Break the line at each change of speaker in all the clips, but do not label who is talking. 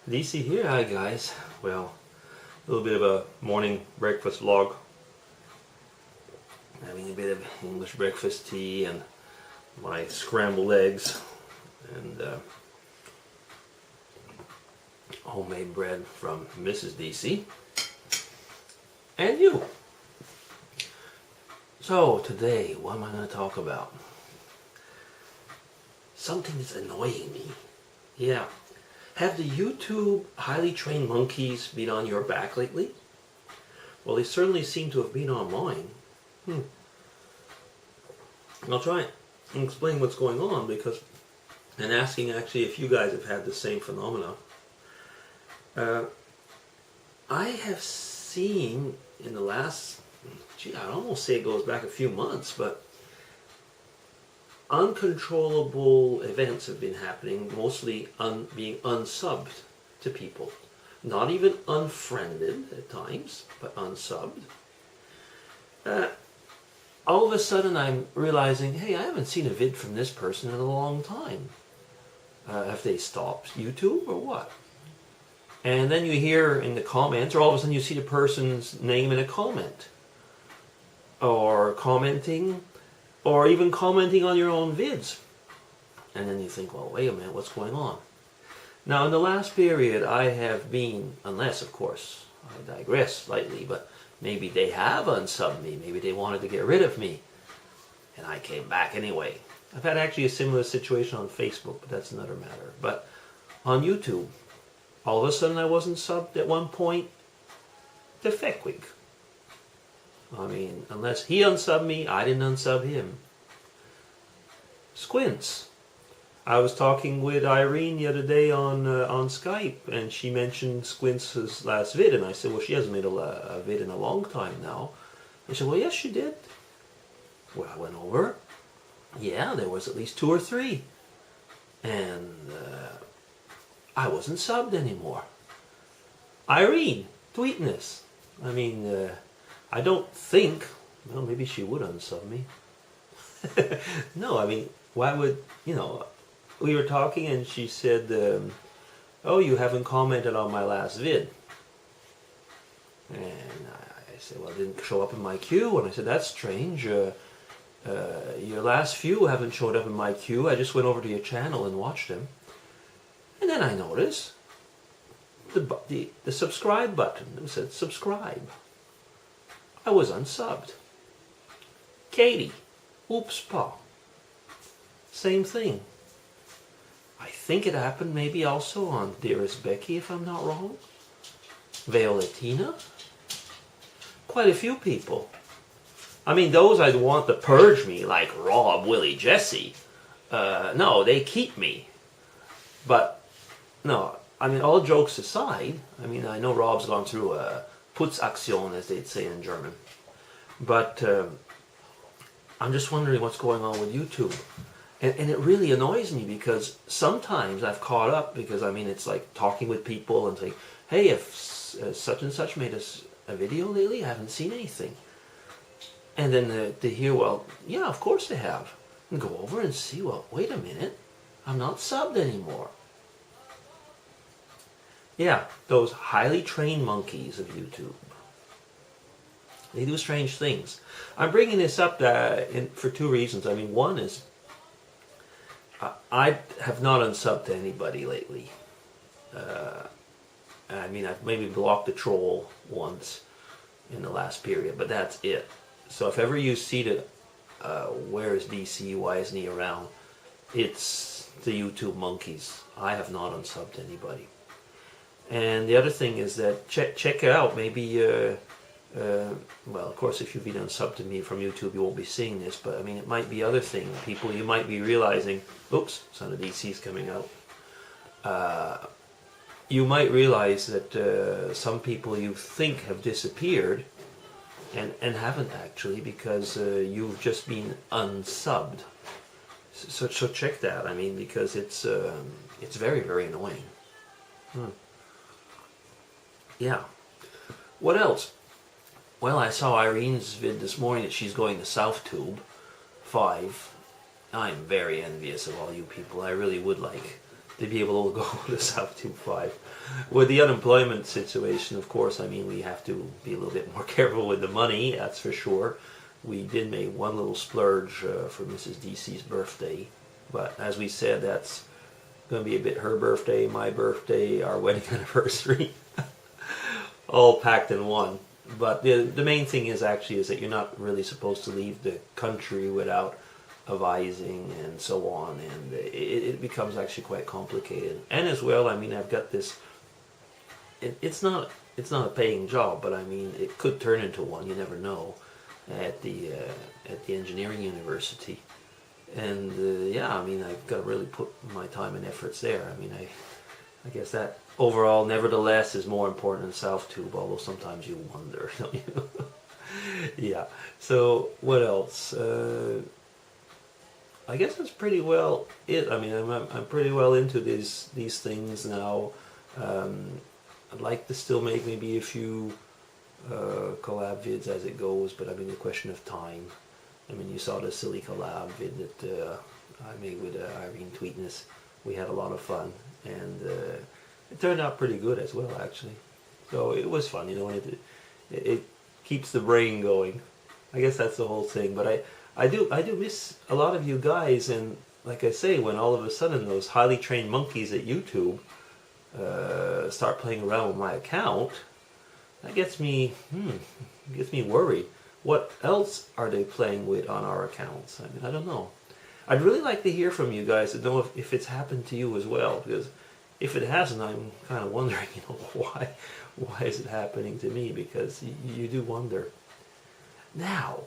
DC here. Hi guys. Well, a little bit of a morning breakfast vlog. Having a bit of English breakfast tea and my scrambled eggs and homemade bread from Mrs. DC and you. So today, what am I going to talk about? Something that's annoying me. Yeah. Have the YouTube highly trained monkeys been on your back lately? Well, they certainly seem to have been on mine. I'll try and explain what's going on and asking actually if you guys have had the same phenomena. I have seen in the last, I'd almost say it goes back a few months, but uncontrollable events have been happening, mostly being unsubbed to people. Not even unfriended at times, but unsubbed. All of a sudden I'm realizing, hey, I haven't seen a vid from this person in a long time. Have they stopped YouTube or what? And then you hear in the comments, or all of a sudden you see the person's name in a comment. Or commenting, or even commenting on your own vids. And then you think, well, wait a minute, what's going on? Now, in the last period, I have been, unless, of course, I digress slightly, but maybe they have unsubbed me. Maybe they wanted to get rid of me. And I came back anyway. I've had actually a similar situation on Facebook, but that's another matter. But on YouTube, all of a sudden I wasn't subbed at one point to Feckwig. I mean, unless he unsubbed me, I didn't unsub him. Squints. I was talking with Irene the other day on Skype, and she mentioned Squints' last vid, and I said, well, she hasn't made a vid in a long time now. And she said, well, yes, she did. Well, I went over. Yeah, there was at least 2 or 3. And I wasn't subbed anymore. Irene, tweeting this. I mean, I don't think, well, maybe she would unsub me. No, I mean, why would, we were talking and she said, oh, you haven't commented on my last vid. And I said, well, it didn't show up in my queue. And I said, that's strange. Your last few haven't showed up in my queue. I just went over to your channel and watched them. And then I noticed the subscribe button. It said subscribe. I was unsubbed. Katie, oops, pa. Same thing. I think it happened maybe also on Dearest Becky, if I'm not wrong. Violetina. Quite a few people. I mean, those I'd want to purge me, like Rob, Willie, Jesse. No, they keep me. But, no, I mean, all jokes aside, I mean, I know Rob's gone through a Putzaktion, as they'd say in German. But I'm just wondering what's going on with YouTube. And it really annoys me because sometimes I've caught up because, I mean, it's like talking with people and saying, hey, if such and such made a video lately, I haven't seen anything. And then they hear, well, yeah, of course they have. And go over and see, well, wait a minute, I'm not subbed anymore. Yeah, those highly trained monkeys of YouTube. They do strange things. I'm bringing this up for 2 reasons. I mean, one is I have not unsubbed to anybody lately. I mean, I've maybe blocked the troll once in the last period, but that's it. So if ever you see that, where is DC, why isn't he around? It's the YouTube monkeys. I have not unsubbed to anybody. And the other thing is that check it out. Maybe, well, of course, if you've been unsubbed to me from YouTube, you won't be seeing this. But, I mean, it might be other things. People, you might be realizing, oops, Son of DC's coming out. You might realize that some people you think have disappeared and haven't actually because you've just been unsubbed. So check that. I mean, because it's very, very annoying. Yeah. What else? Well, I saw Irene's vid this morning that she's going to South Tube 5. I'm very envious of all you people. I really would like to be able to go to South Tube 5. With the unemployment situation, of course, I mean, we have to be a little bit more careful with the money, that's for sure. We did make one little splurge for Mrs. DC's birthday, but as we said, that's going to be a bit her birthday, my birthday, our wedding anniversary, all packed in one. But the main thing is actually is that you're not really supposed to leave the country without avising and so on, and it becomes actually quite complicated. And as well, I mean, I've got this. It's not a paying job, but I mean, it could turn into one. You never know. At the engineering university, and yeah, I mean, I've got to really put my time and efforts there. I mean, I guess that overall, nevertheless, is more important than South Tube. Although sometimes you wonder, don't you? Yeah. So what else? I guess that's pretty well it. I mean, I'm pretty well into these things now. I'd like to still make maybe a few collab vids as it goes, but I mean, the question of time. I mean, you saw the silly collab vid that I made with Irene Tweetness. We had a lot of fun, and it turned out pretty good as well, actually. So it was fun, you know. It keeps the brain going. I guess that's the whole thing. But I do miss a lot of you guys, and like I say, when all of a sudden those highly trained monkeys at YouTube start playing around with my account. That gets me worried. What else are they playing with on our accounts? I mean, I don't know. I'd really like to hear from you guys to know if it's happened to you as well, because if it hasn't, I'm kind of wondering, you know, why is it happening to me? Because you do wonder. Now,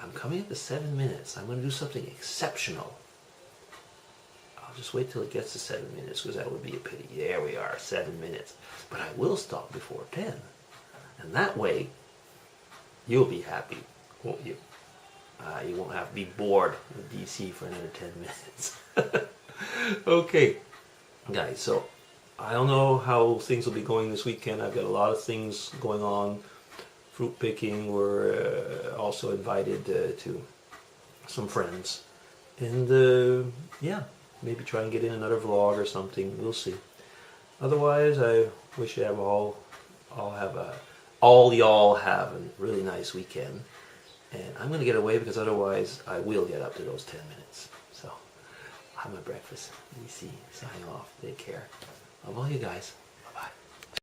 I'm coming up to 7 minutes. I'm going to do something exceptional. I'll just wait till it gets to 7 minutes, because that would be a pity. There we are, 7 minutes. But I will stop before 10. And that way, you'll be happy, won't you? You won't have to be bored with DC for another 10 minutes. Okay, guys, so I don't know how things will be going this weekend. I've got a lot of things going on. Fruit picking, we're also invited to some friends. And yeah, maybe try and get in another vlog or something. We'll see. Otherwise, I wish you have all y'all have a really nice weekend. And I'm going to get away, because otherwise I will get up to those 10 minutes. So, have my breakfast. DC, signing off. Take care. Love all you guys.